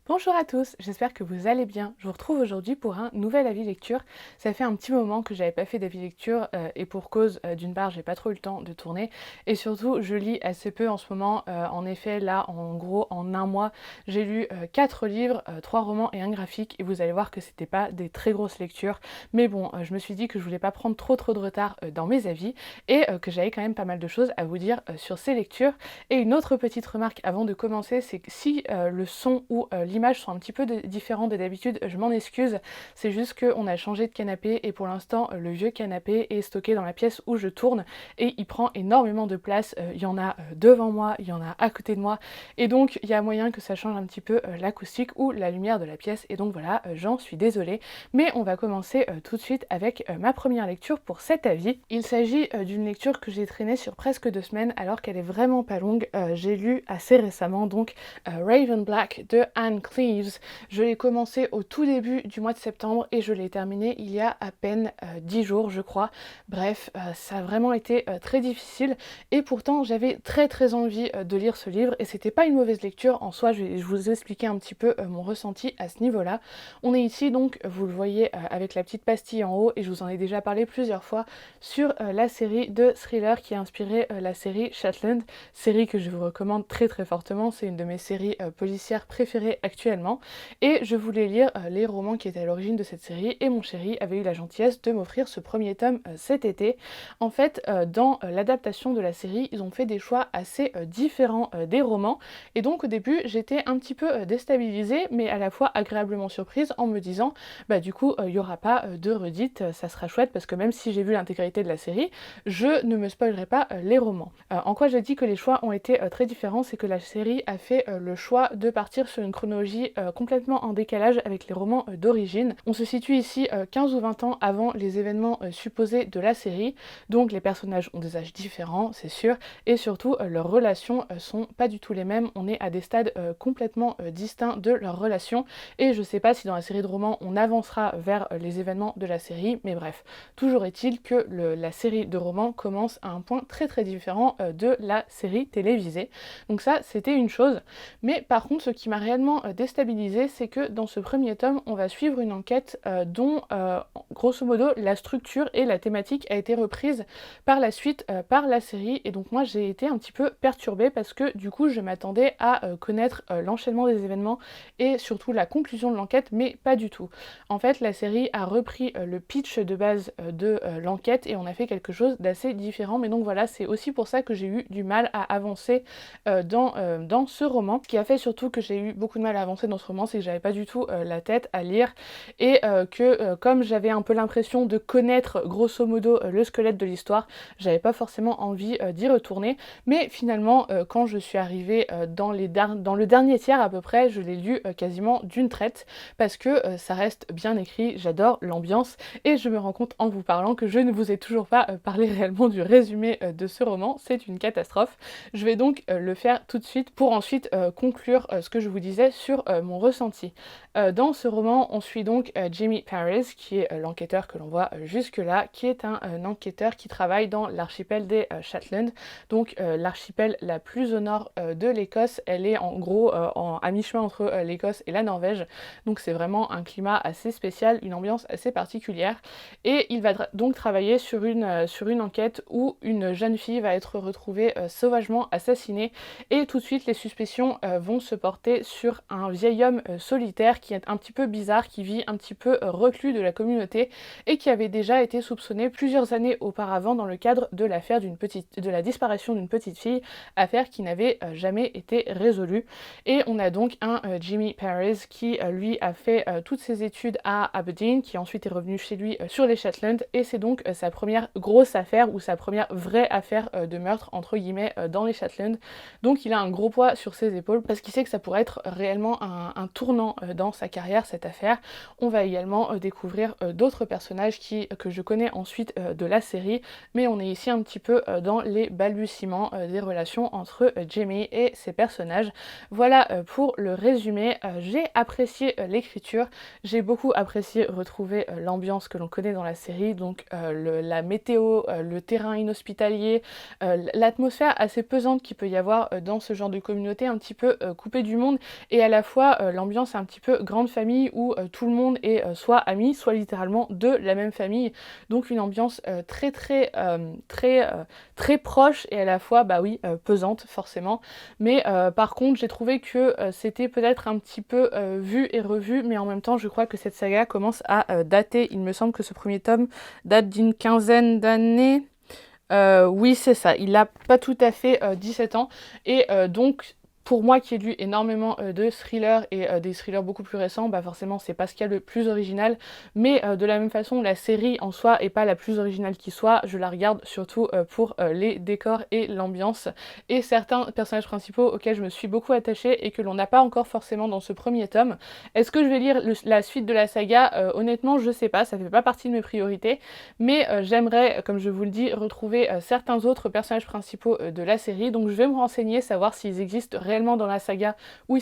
Bonjour à tous, j'espère que vous allez bien. Je vous retrouve aujourd'hui pour un nouvel avis lecture. Ça fait un petit moment que j'avais pas fait d'avis lecture et pour cause, d'une part, j'ai pas trop eu le temps de tourner et surtout, je lis assez peu en ce moment. En effet, là, en gros, en un mois, j'ai lu 4 livres, 3 romans et un graphique et vous allez voir que c'était pas des très grosses lectures. Mais bon, je me suis dit que je voulais pas prendre trop de retard dans mes avis et que j'avais quand même pas mal de choses à vous dire sur ces lectures. Et une autre petite remarque avant de commencer, c'est que si le son ou l'image sont un petit peu différents de d'habitude, je m'en excuse. C'est juste qu'on a changé de canapé et pour l'instant, le vieux canapé est stocké dans la pièce où je tourne et il prend énormément de place. Il y en a devant moi, il y en a à côté de moi et donc il y a moyen que ça change un petit peu l'acoustique ou la lumière de la pièce et donc voilà, j'en suis désolée. Mais on va commencer tout de suite avec ma première lecture pour cet avis. Il s'agit d'une lecture que j'ai traînée sur presque 2 semaines alors qu'elle est vraiment pas longue. J'ai lu assez récemment donc Raven Black de Anne Cleeves. Je l'ai commencé au tout début du mois de septembre et je l'ai terminé il y a à peine 10 jours je crois. Bref, ça a vraiment été très difficile et pourtant j'avais très envie de lire ce livre et c'était pas une mauvaise lecture en soi. Je vais vous expliquer un petit peu mon ressenti à ce niveau-là. On est ici donc, vous le voyez avec la petite pastille en haut et je vous en ai déjà parlé plusieurs fois sur la série de thriller qui a inspiré la série Shetland, série que je vous recommande très fortement. C'est une de mes séries policières préférées actuellement et je voulais lire les romans qui étaient à l'origine de cette série et mon chéri avait eu la gentillesse de m'offrir ce premier tome cet été. En fait, dans l'adaptation de la série, ils ont fait des choix assez différents des romans et donc au début j'étais un petit peu déstabilisée mais à la fois agréablement surprise en me disant bah du coup il n'y aura pas de redites, ça sera chouette parce que même si j'ai vu l'intégralité de la série, je ne me spoilerai pas les romans. En quoi je dis que les choix ont été très différents, c'est que la série a fait le choix de partir sur une chronologie complètement en décalage avec les romans d'origine. On se situe ici 15 ou 20 ans avant les événements supposés de la série, donc les personnages ont des âges différents, c'est sûr, et surtout leurs relations sont pas du tout les mêmes, on est à des stades complètement distincts de leurs relations, et je sais pas si dans la série de romans on avancera vers les événements de la série, mais bref, toujours est-il que la série de romans commence à un point très différent de la série télévisée. Donc ça, c'était une chose. Mais par contre, ce qui m'a réellement déstabilisée, c'est que dans ce premier tome, on va suivre une enquête dont, grosso modo, la structure et la thématique a été reprise par la suite par la série. Et donc moi, j'ai été un petit peu perturbée parce que du coup, je m'attendais à connaître l'enchaînement des événements et surtout la conclusion de l'enquête, mais pas du tout. En fait, la série a repris le pitch de base de l'enquête et on a fait quelque chose d'assez différent. Mais donc voilà, c'est aussi pour ça que j'ai eu du mal à avancer dans ce roman. Ce qui a fait surtout que j'ai eu beaucoup de mal à avancer dans ce roman, c'est que j'avais pas du tout la tête à lire et que comme j'avais un peu l'impression de connaître grosso modo le squelette de l'histoire, j'avais pas forcément envie d'y retourner. Mais finalement, quand je suis arrivée dans le dernier tiers à peu près, je l'ai lu quasiment d'une traite parce que ça reste bien écrit, j'adore l'ambiance et je me rends compte en vous parlant que je ne vous ai toujours pas parlé réellement du résumé de ce roman, c'est une catastrophe. Je vais donc le faire tout de suite pour ensuite conclure ce que je vous disais sur mon ressenti. Dans ce roman, on suit donc Jimmy Paris, qui est l'enquêteur que l'on voit jusque-là, qui est un enquêteur qui travaille dans l'archipel des Shetland, donc l'archipel la plus au nord de l'Écosse. Elle est en gros à mi-chemin entre l'Écosse et la Norvège, donc c'est vraiment un climat assez spécial, une ambiance assez particulière, et il va donc travailler sur une enquête où une jeune fille va être retrouvée sauvagement assassinée, et tout de suite les suspicions vont se porter sur un vieil homme solitaire qui est un petit peu bizarre, qui vit un petit peu reclus de la communauté et qui avait déjà été soupçonné plusieurs années auparavant dans le cadre de l'affaire de la disparition d'une petite fille, affaire qui n'avait jamais été résolue. Et on a donc un Jimmy Paris qui lui a fait toutes ses études à Aberdeen, qui ensuite est revenu chez lui sur les Shetland, et c'est donc sa première grosse affaire ou sa première vraie affaire de meurtre entre guillemets dans les Shetland. Donc il a un gros poids sur ses épaules parce qu'il sait que ça pourrait être réellement un tournant dans sa carrière, cette affaire. On va également découvrir d'autres personnages que je connais ensuite de la série, mais on est ici un petit peu dans les balbutiements des relations entre Jamie et ses personnages. Voilà pour le résumé. J'ai apprécié l'écriture, j'ai beaucoup apprécié retrouver l'ambiance que l'on connaît dans la série, donc la météo, le terrain inhospitalier, l'atmosphère assez pesante qu'il peut y avoir dans ce genre de communauté un petit peu coupée du monde et la fois l'ambiance est un petit peu grande famille où tout le monde est soit ami, soit littéralement de la même famille. Donc une ambiance très proche et à la fois, bah oui, pesante forcément. Mais par contre, j'ai trouvé que c'était peut-être un petit peu vu et revu, mais en même temps, je crois que cette saga commence à dater. Il me semble que ce premier tome date d'une quinzaine d'années. Oui, c'est ça. Il a pas tout à fait 17 ans. Et donc, pour moi qui ai lu énormément de thrillers et des thrillers beaucoup plus récents, bah forcément c'est pas ce qu'il y a le plus original, mais de la même façon la série en soi est pas la plus originale qui soit, je la regarde surtout pour les décors et l'ambiance et certains personnages principaux auxquels je me suis beaucoup attachée et que l'on n'a pas encore forcément dans ce premier tome. Est-ce que je vais lire la suite de la saga? Honnêtement je sais pas, ça fait pas partie de mes priorités, mais j'aimerais, comme je vous le dis, retrouver certains autres personnages principaux de la série, donc je vais me renseigner, savoir s'ils existent réellement dans la saga ou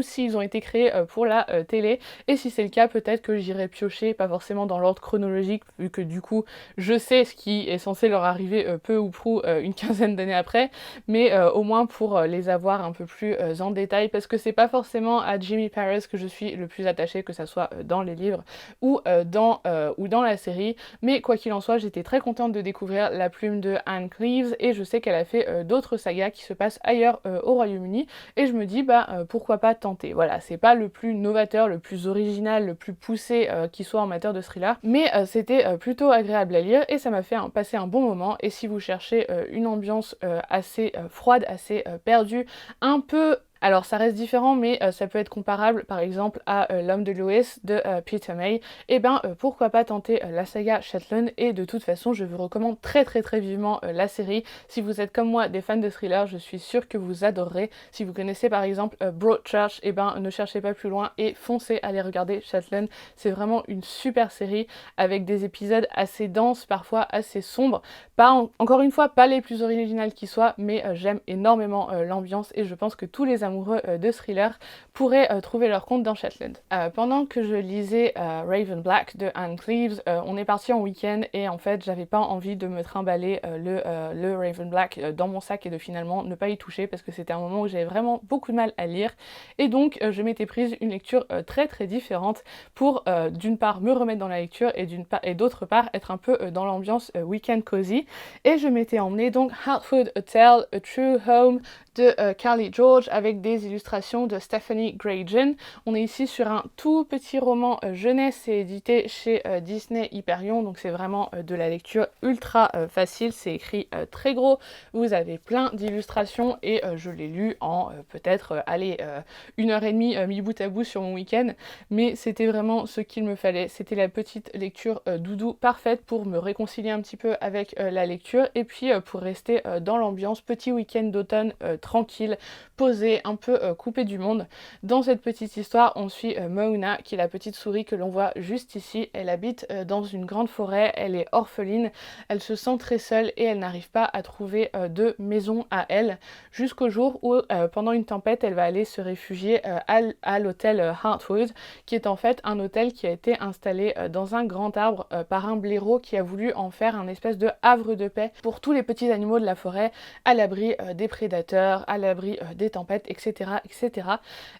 s'ils ont été créés pour la télé, et si c'est le cas, peut-être que j'irai piocher, pas forcément dans l'ordre chronologique, vu que du coup je sais ce qui est censé leur arriver peu ou prou une quinzaine d'années après, mais au moins pour les avoir un peu plus en détail, parce que c'est pas forcément à Jimmy Paris que je suis le plus attachée, que ça soit dans les livres ou dans la série, mais quoi qu'il en soit, j'étais très contente de découvrir La Plume de Anne Cleeves, et je sais qu'elle a fait d'autres sagas qui se passent ailleurs au Royaume-Uni, et je me dis pourquoi pas tenter. Voilà, c'est pas le plus novateur, le plus original, le plus poussé qui soit en matière de thriller, mais c'était plutôt agréable à lire et ça m'a fait passer un bon moment. Et si vous cherchez une ambiance assez froide, assez perdue, un peu... Alors ça reste différent, mais ça peut être comparable par exemple à L'Homme de Lois de Peter May, et pourquoi pas tenter la saga Shetland, et de toute façon je vous recommande très vivement la série. Si vous êtes comme moi des fans de thrillers, je suis sûre que vous adorerez. Si vous connaissez par exemple Broadchurch, ne cherchez pas plus loin et foncez aller regarder Shetland. C'est vraiment une super série avec des épisodes assez denses, parfois assez sombres. Encore une fois, pas les plus originales qui soient, mais j'aime énormément l'ambiance et je pense que tous les amoureux de thriller pourraient trouver leur compte dans Shetland. Pendant que je lisais Raven Black de Anne Cleeves, on est parti en week-end et en fait j'avais pas envie de me trimballer le Raven Black dans mon sac et de finalement ne pas y toucher parce que c'était un moment où j'avais vraiment beaucoup de mal à lire, et donc je m'étais prise une lecture très différente pour d'une part me remettre dans la lecture et d'autre part être un peu dans l'ambiance week-end cozy, et je m'étais emmenée donc Hartford Hotel, A True Home de Carly George avec des illustrations de Stephanie Grayson. On est ici sur un tout petit roman jeunesse, c'est édité chez Disney Hyperion, donc c'est vraiment de la lecture ultra facile, c'est écrit très gros, vous avez plein d'illustrations et je l'ai lu en peut-être 1h30 mis bout à bout sur mon week-end, mais c'était vraiment ce qu'il me fallait, c'était la petite lecture doudou parfaite pour me réconcilier un petit peu avec la lecture et puis pour rester dans l'ambiance petit week-end d'automne tranquille, posé, un peu coupé du monde. Dans cette petite histoire, on suit Mouna, qui est la petite souris que l'on voit juste ici. Elle habite dans une grande forêt, elle est orpheline, elle se sent très seule et elle n'arrive pas à trouver de maison à elle, jusqu'au jour où, pendant une tempête, elle va aller se réfugier à l'hôtel Heartwood, qui est en fait un hôtel qui a été installé dans un grand arbre par un blaireau qui a voulu en faire un espèce de havre de paix pour tous les petits animaux de la forêt, à l'abri des prédateurs, à l'abri des tempêtes, etc.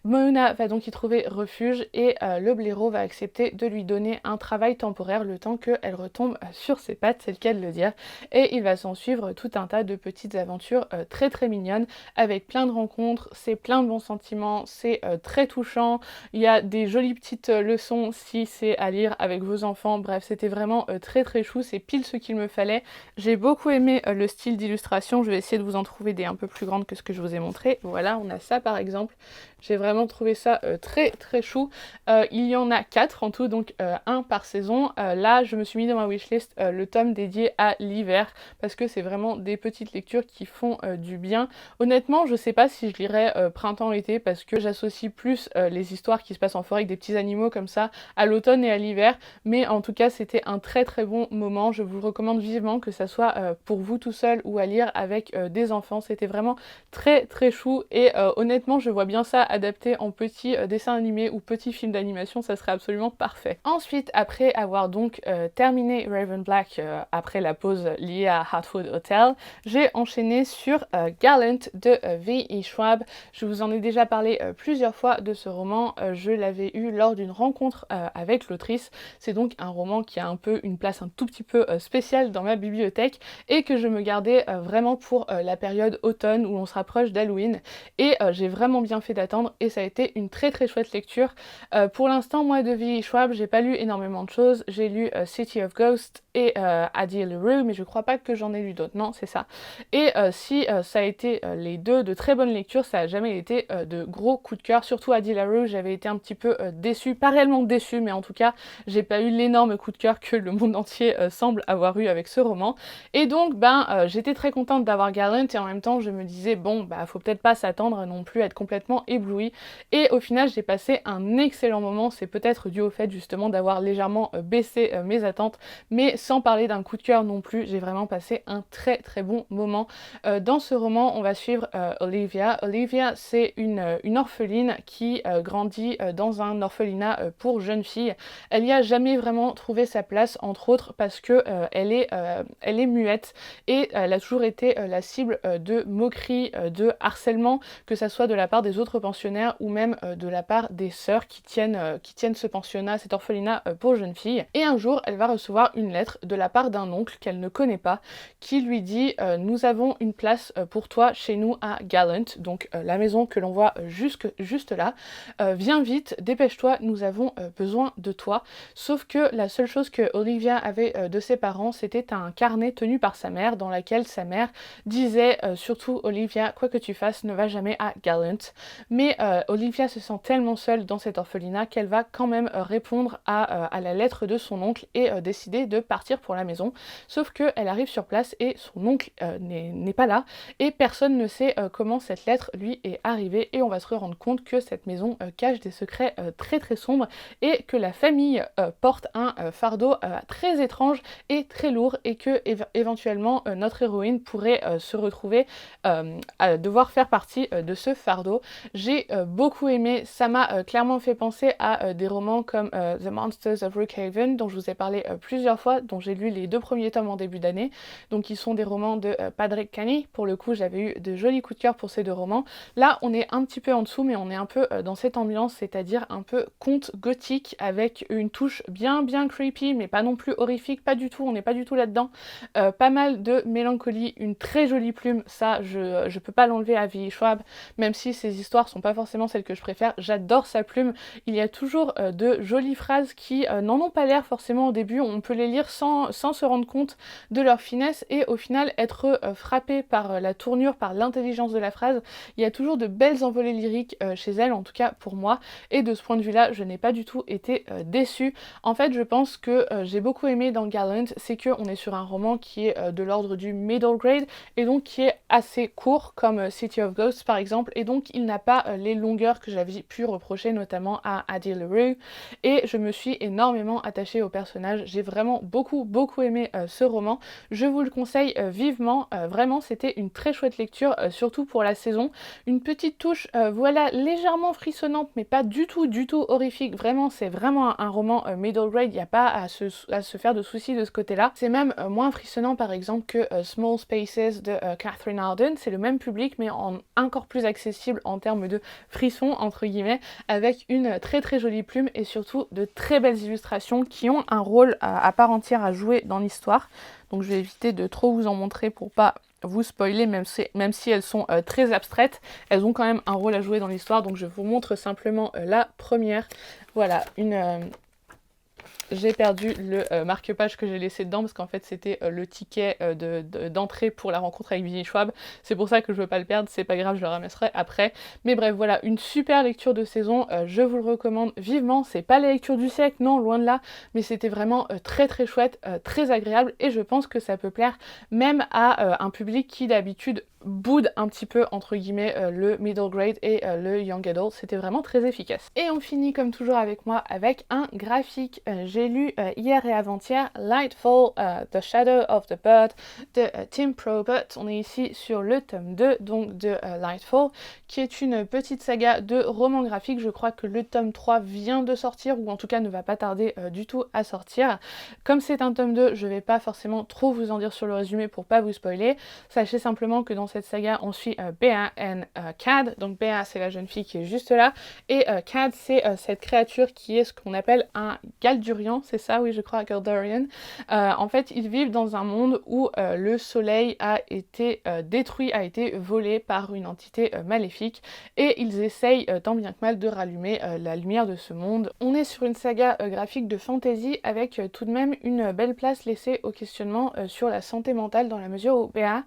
Mouna va donc y trouver refuge et le blaireau va accepter de lui donner un travail temporaire le temps qu'elle retombe sur ses pattes, c'est le cas de le dire, et il va s'en suivre tout un tas de petites aventures très mignonnes, avec plein de rencontres, c'est plein de bons sentiments, c'est très touchant, il y a des jolies petites leçons si c'est à lire avec vos enfants, bref c'était vraiment très chou, c'est pile ce qu'il me fallait. J'ai beaucoup aimé le style d'illustration, je vais essayer de vous en trouver des un peu plus grandes que ce que je vous ai montré. Voilà, on a ça par exemple. J'ai vraiment trouvé ça très chou. Il y en a 4 en tout, donc un par saison. Là, je me suis mis dans ma wishlist le tome dédié à l'hiver, parce que c'est vraiment des petites lectures qui font du bien. Honnêtement, je sais pas si je lirais printemps-été, parce que j'associe plus les histoires qui se passent en forêt avec des petits animaux comme ça à l'automne et à l'hiver, mais en tout cas, c'était un très bon moment. Je vous recommande vivement que ça soit pour vous tout seul ou à lire avec des enfants. C'était vraiment très très chou et honnêtement je vois bien ça adapté en petit dessin animé ou petit film d'animation, ça serait absolument parfait. Ensuite, après avoir donc terminé Raven Black après la pause liée à Heartwood Hotel, j'ai enchaîné sur Gallant de V.E. Schwab. Je vous en ai déjà parlé plusieurs fois de ce roman, je l'avais eu lors d'une rencontre avec l'autrice. C'est donc un roman qui a un peu une place un tout petit peu spéciale dans ma bibliothèque et que je me gardais vraiment pour la période automne où on se rapproche d'Halloween, et j'ai vraiment bien fait d'attendre et ça a été une très très chouette lecture. Pour l'instant, moi de V.E. Schwab, j'ai pas lu énormément de choses. J'ai lu City of Ghosts et Addie LaRue, mais je crois pas que j'en ai lu d'autres. Non, c'est ça. Et si ça a été les deux de très bonnes lectures, ça a jamais été de gros coups de cœur. Surtout Addie LaRue, j'avais été un petit peu déçue, pas réellement déçue, mais en tout cas, j'ai pas eu l'énorme coup de cœur que le monde entier semble avoir eu avec ce roman. Et donc, j'étais très contente d'avoir Gallant et en même temps, je me disais, bon, faut peut-être pas s'attendre non plus à être complètement éblouie. Et au final, j'ai passé un excellent moment. C'est peut-être dû au fait justement d'avoir légèrement baissé mes attentes, mais sans parler d'un coup de cœur non plus, j'ai vraiment passé un très très bon moment. Dans ce roman, on va suivre Olivia. Olivia, c'est une orpheline qui grandit dans un orphelinat pour jeunes filles. Elle n'y a jamais vraiment trouvé sa place, entre autres parce que elle est muette et elle a toujours été la cible de moqueries, de harcèlement, que ça soit de la part des autres pensionnaires ou même de la part des sœurs qui tiennent ce pensionnat, cet orphelinat pour jeunes filles. Et un jour, elle va recevoir une lettre de la part d'un oncle qu'elle ne connaît pas, qui lui dit nous avons une place pour toi chez nous à Gallant, donc la maison que l'on voit juste là. Viens vite, dépêche-toi, nous avons besoin de toi. Sauf que la seule chose que Olivia avait de ses parents, c'était un carnet tenu par sa mère, dans laquelle sa mère disait surtout Olivia, quoi que tu fasses, ne va jamais à Gallant. Mais Olivia se sent tellement seule dans cet orphelinat qu'elle va quand même répondre à la lettre de son oncle et décider de partir pour la maison. Sauf qu'elle arrive sur place et son oncle n'est pas là et personne ne sait comment cette lettre lui est arrivée, et on va se rendre compte que cette maison cache des secrets très très sombres et que la famille porte un fardeau très étrange et très lourd, et que éventuellement notre héroïne pourrait se retrouver à devoir faire partie de ce fardeau. J'ai beaucoup aimé, ça m'a clairement fait penser à des romans comme The Monsters of Brookhaven, dont je vous ai parlé plusieurs fois, dont j'ai lu les 2 premiers tomes en début d'année, donc qui sont des romans de Padraig Kenney. Pour le coup, j'avais eu de jolis coups de cœur pour ces 2 romans. Là, on est un petit peu en dessous, mais on est un peu dans cette ambiance, c'est-à-dire un peu conte gothique, avec une touche bien creepy, mais pas non plus horrifique, pas du tout, on n'est pas du tout là-dedans. Pas mal de mélancolie, une très jolie plume, ça je peux pas l'enlever à V.E. Schwab, même si ces histoires sont pas forcément celles que je préfère, j'adore sa plume. Il y a toujours de jolies phrases qui n'en ont pas l'air forcément au début, on peut les lire sans se rendre compte de leur finesse et au final être frappé par la tournure, par l'intelligence de la phrase. Il y a toujours de belles envolées lyriques chez elle, en tout cas pour moi, et de ce point de vue-là, je n'ai pas du tout été déçue. En fait, je pense que j'ai beaucoup aimé dans Gallant, c'est qu'on est sur un roman qui est de l'ordre du middle grade, et donc qui est assez court, comme City of Ghosts par exemple, et donc il n'a pas les longueurs que j'avais pu reprocher notamment à Addie LaRue, et je me suis énormément attachée au personnage. J'ai vraiment beaucoup aimé ce roman, je vous le conseille vivement, vraiment c'était une très chouette lecture, surtout pour la saison. Une petite touche, voilà, légèrement frissonnante, mais pas du tout horrifique, vraiment, c'est vraiment un roman middle grade, il n'y a pas à se faire de soucis de ce côté-là. C'est même moins frissonnant par exemple que Small Spaces de Catherine Arden, c'est le même public mais encore plus accessible en termes de frissons entre guillemets, avec une très jolie plume et surtout de très belles illustrations qui ont un rôle à part entière à jouer dans l'histoire. Donc je vais éviter de trop vous en montrer pour pas vous spoiler, même si elles sont très abstraites, elles ont quand même un rôle à jouer dans l'histoire, donc je vous montre simplement la première. Voilà, j'ai perdu le marque-page que j'ai laissé dedans parce qu'en fait c'était le ticket d'entrée pour la rencontre avec V.E. Schwab. C'est pour ça que je veux pas le perdre, c'est pas grave, je le ramasserai après. Mais bref, voilà, une super lecture de saison, je vous le recommande vivement. C'est pas la lecture du siècle, non, loin de là, mais c'était vraiment très chouette, très agréable, et je pense que ça peut plaire même à un public qui d'habitude boude un petit peu entre guillemets le middle grade et le young adult. C'était vraiment très efficace. Et on finit comme toujours avec moi avec un graphique. J'ai lu hier et avant-hier Lightfall, The Shadow of the Bird de Tim Probert. On est ici sur le tome 2 donc de Lightfall, qui est une petite saga de romans graphiques. Je crois que le tome 3 vient de sortir, ou en tout cas ne va pas tarder du tout à sortir. Comme c'est un tome 2, je vais pas forcément trop vous en dire sur le résumé pour pas vous spoiler. Sachez simplement que dans cette saga, on suit Bea et Cad. Donc Bea, c'est la jeune fille qui est juste là, et Cad, c'est cette créature qui est ce qu'on appelle un Galdurian, c'est ça, oui, je crois, Galdurian. En fait, ils vivent dans un monde où le soleil a été détruit, a été volé par une entité maléfique, et ils essayent tant bien que mal de rallumer la lumière de ce monde. On est sur une saga graphique de fantasy avec tout de même une belle place laissée au questionnement sur la santé mentale, dans la mesure où Bea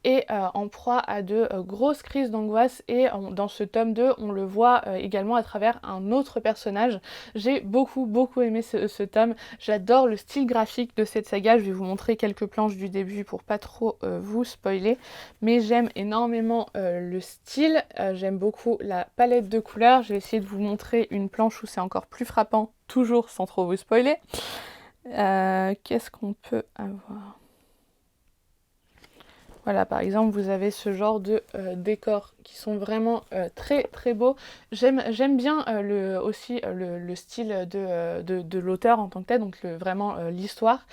est en proie à de grosses crises d'angoisse, et dans ce tome 2 on le voit également à travers un autre personnage. J'ai beaucoup aimé ce tome, j'adore le style graphique de cette saga. Je vais vous montrer quelques planches du début pour pas trop vous spoiler, mais j'aime énormément le style, j'aime beaucoup la palette de couleurs. Je vais essayer de vous montrer une planche où c'est encore plus frappant, toujours sans trop vous spoiler. Qu'est-ce qu'on peut avoir ? Voilà, par exemple, vous avez ce genre de décors qui sont vraiment très beaux. J'aime bien aussi le style de l'auteur en tant que tel, donc vraiment l'histoire.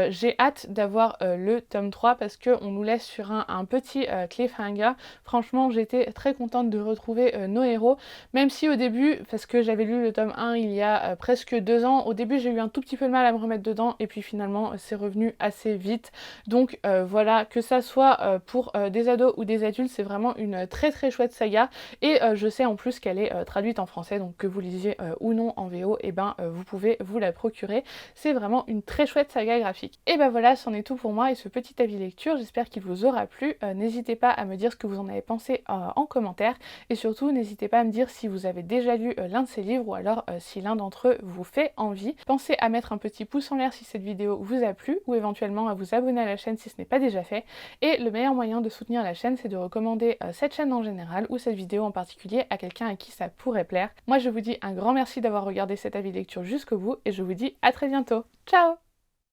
J'ai hâte d'avoir le tome 3 parce qu'on nous laisse sur un petit cliffhanger. Franchement, j'étais très contente de retrouver nos héros, même si au début, parce que j'avais lu le tome 1 il y a presque 2 ans, au début j'ai eu un tout petit peu de mal à me remettre dedans, et puis finalement c'est revenu assez vite. Donc voilà, que ça soit pour des ados ou des adultes, c'est vraiment une très chouette saga, et je sais en plus qu'elle est traduite en français, donc que vous lisiez ou non en VO, et ben vous pouvez vous la procurer. C'est vraiment une très chouette saga graphique. Et ben voilà, c'en est tout pour moi et ce petit avis lecture, j'espère qu'il vous aura plu. N'hésitez pas à me dire ce que vous en avez pensé en commentaire, et surtout n'hésitez pas à me dire si vous avez déjà lu l'un de ces livres, ou alors si l'un d'entre eux vous fait envie. Pensez à mettre un petit pouce en l'air si cette vidéo vous a plu, ou éventuellement à vous abonner à la chaîne si ce n'est pas déjà fait. Et le meilleur moyen de soutenir la chaîne, c'est de recommander cette chaîne en général, ou cette vidéo en particulier, à quelqu'un à qui ça pourrait plaire. Moi je vous dis un grand merci d'avoir regardé cet avis lecture jusqu'au bout, et je vous dis à très bientôt. Ciao!